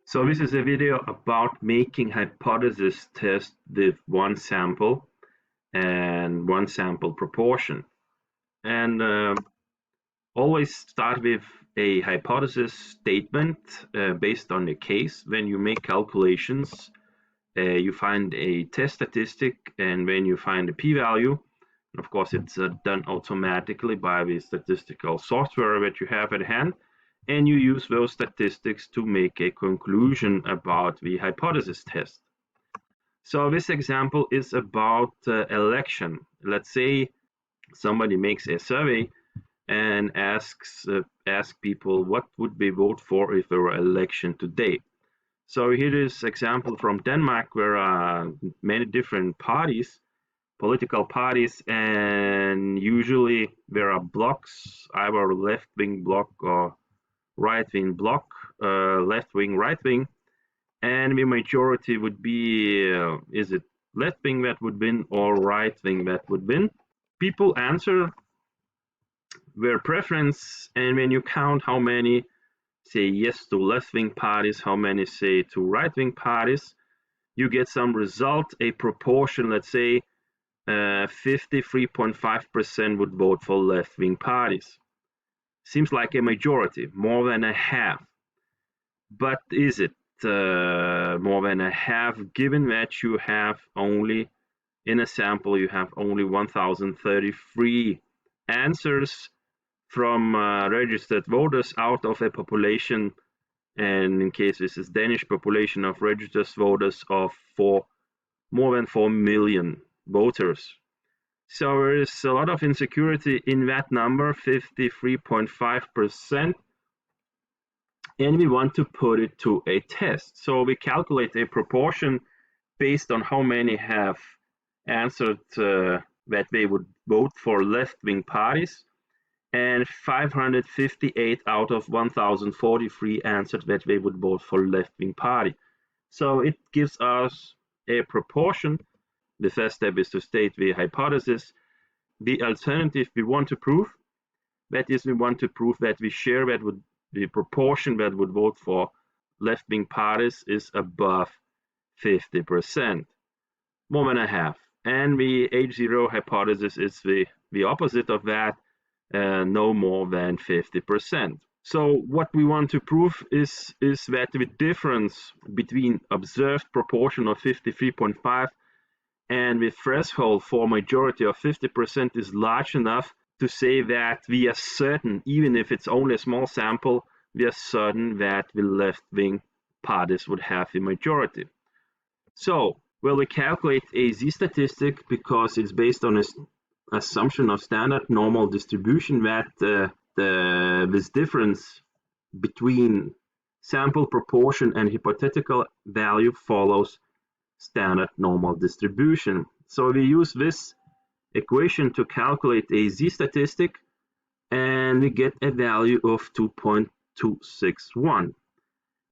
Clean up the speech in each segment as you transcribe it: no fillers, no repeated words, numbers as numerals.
So this is a video about making hypothesis test with one sample and one sample proportion. And always start with a hypothesis statement based on the case. When you make calculations, you find a test statistic, and when you find a p-value, of course it's done automatically by the statistical software that you have at hand, and you use those statistics to make a conclusion about the hypothesis test. So this example is about election. Let's say somebody makes a survey and asks people what would they vote for if there were election today. So here is example from Denmark, where many different parties, political parties, and usually there are blocks, either left-wing bloc or right-wing bloc, left-wing, right-wing, and the majority would be, is it left-wing that would win or right-wing that would win? People answer their preference, and when you count how many say yes to left-wing parties, how many say to right-wing parties, you get some result, a proportion. Let's say 53.5% would vote for left-wing parties. Seems like a majority, more than a half. But is it more than a half, given that you have only, in a sample, you have only 1,033 answers from registered voters out of a population, and in case this is Danish population of registered voters of more than 4 million voters. So there is a lot of insecurity in that number, 53.5%, and we want to put it to a test. So we calculate a proportion based on how many have answered that they would vote for left-wing parties, and 558 out of 1,043 answered that they would vote for left-wing party. So it gives us a proportion. The first step is to state the hypothesis. The alternative we want to prove, that is, we want to prove that we share that would the proportion that would vote for left-wing parties is above 50%, more than a half. And the H0 hypothesis is the opposite of that, no more than 50%. So what we want to prove is that the difference between observed proportion of 53.5 and the threshold for majority of 50% is large enough to say that we are certain, even if it's only a small sample, we are certain that the left-wing parties would have the majority. So, well, we calculate a z-statistic because it's based on an assumption of standard normal distribution that this difference between sample proportion and hypothetical value follows standard normal distribution. So we use this equation to calculate a z-statistic, and we get a value of 2.261.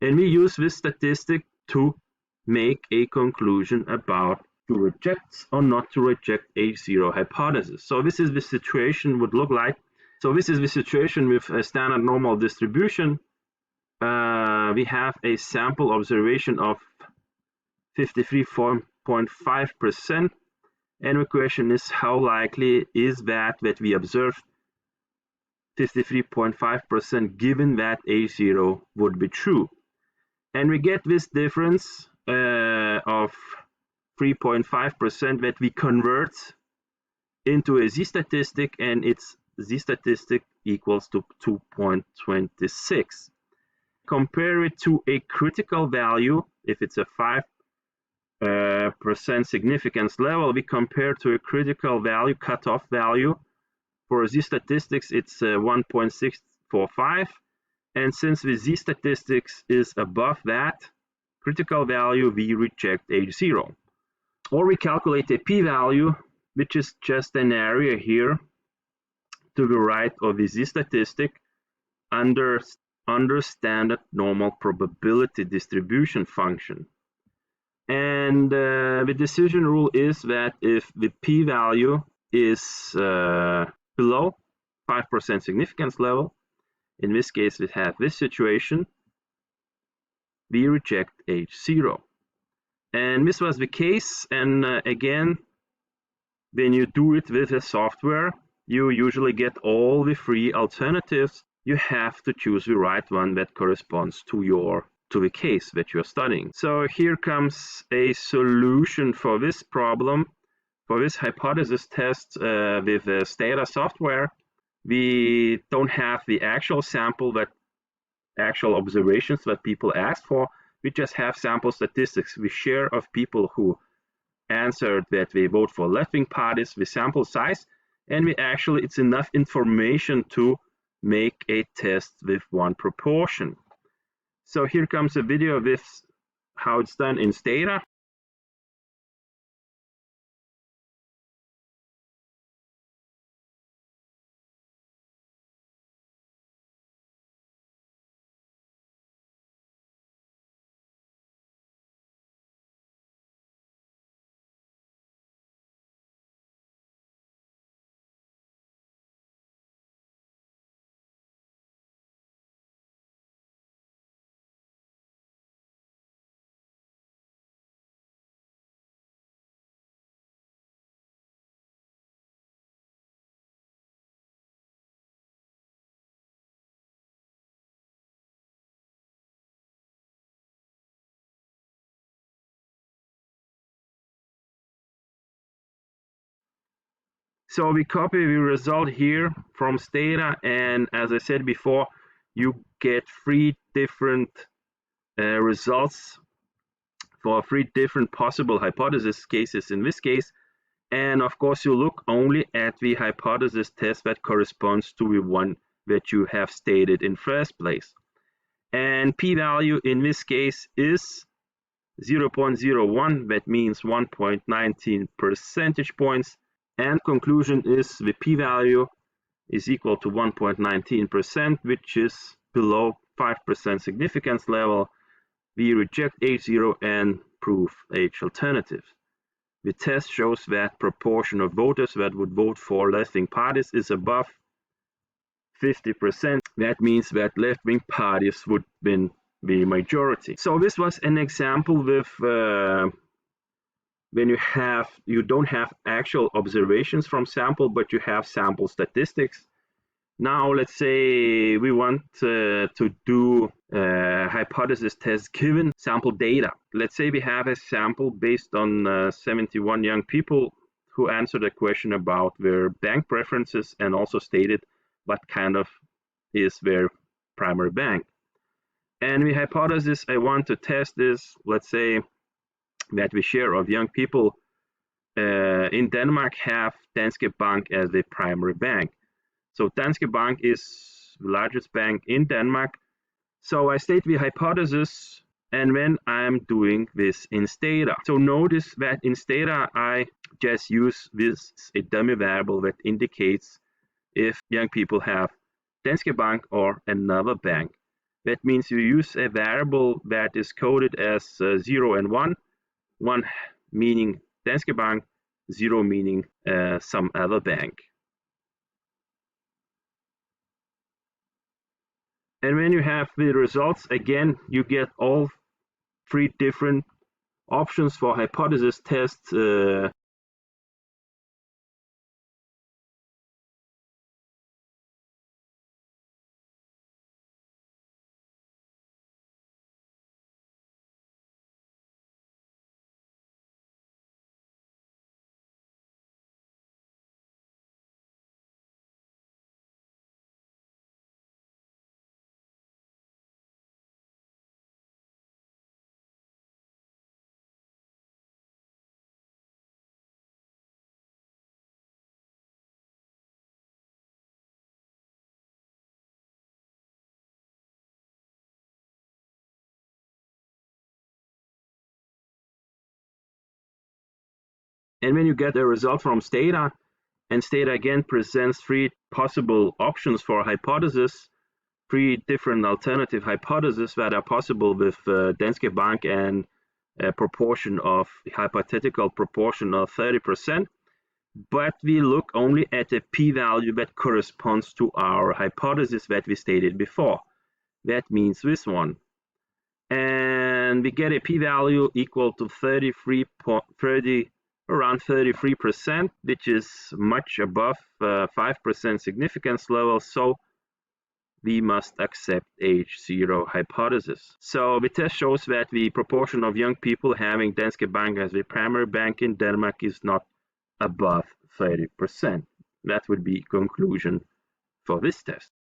And we use this statistic to make a conclusion about to reject or not to reject H0 hypothesis. So this is the situation would look like. So this is the situation with a standard normal distribution. We have a sample observation of 53.5%. And the question is, how likely is that we observe 53.5% given that H0 would be true? And we get this difference of 3.5% that we convert into a z-statistic, and its z-statistic equals to 2.26. Compare it to a critical value. If it's a 5% significance level, we compare to a critical value, cutoff value. For z-statistics, it's 1.645, and since the z-statistics is above that critical value, we reject H0. Or we calculate a p-value, which is just an area here to the right of the z-statistic under standard normal probability distribution function. And the decision rule is that if the p-value is below 5% significance level, in this case we have this situation, we reject H0. And this was the case, and again, when you do it with a software, you usually get all the three alternatives. You have to choose the right one that corresponds to the case that you're studying. So here comes a solution for this problem. For this hypothesis test with STATA software, we don't have the actual sample, that actual observations that people asked for. We just have sample statistics, the share of people who answered that they vote for left-wing parties, the sample size, and it's enough information to make a test with one proportion. So here comes a video with how it's done in STATA. So we copy the result here from STATA, and as I said before, you get three different results for three different possible hypothesis cases in this case. And of course, you look only at the hypothesis test that corresponds to the one that you have stated in first place. And p-value in this case is 0.01, that means 1.19 percentage points. And conclusion is the p-value is equal to 1.19%, which is below 5% significance level. We reject H0 and prove H alternative. The test shows that proportion of voters that would vote for left-wing parties is above 50%. That means that left-wing parties would win the majority. So this was an example with when you don't have actual observations from sample, but you have sample statistics. Now let's say we want to do a hypothesis test given sample data. Let's say we have a sample based on 71 young people who answered a question about their bank preferences and also stated what kind of is their primary bank. And the hypothesis I want to test is, let's say, that the share of young people in Denmark have Danske Bank as the primary bank. So Danske Bank is the largest bank in Denmark. So I state the hypothesis, and then I'm doing this in STATA. So notice that in STATA, I just use this a dummy variable that indicates if young people have Danske Bank or another bank. That means you use a variable that is coded as 0 and 1, 1 meaning Danske Bank, 0 meaning some other bank. And when you have the results, again, you get all three different options for hypothesis tests. And when you get a result from STATA, and STATA again presents three possible options for a hypothesis, three different alternative hypotheses that are possible with Danske Bank and a hypothetical proportion of 30%. But we look only at a p-value that corresponds to our hypothesis that we stated before. That means this one. and we get a p-value equal to 33.30, around 33%, which is much above 5% significance level. So we must accept H0 hypothesis. So the test shows that the proportion of young people having Danske Bank as their primary bank in Denmark is not above 30%. That would be conclusion for this test.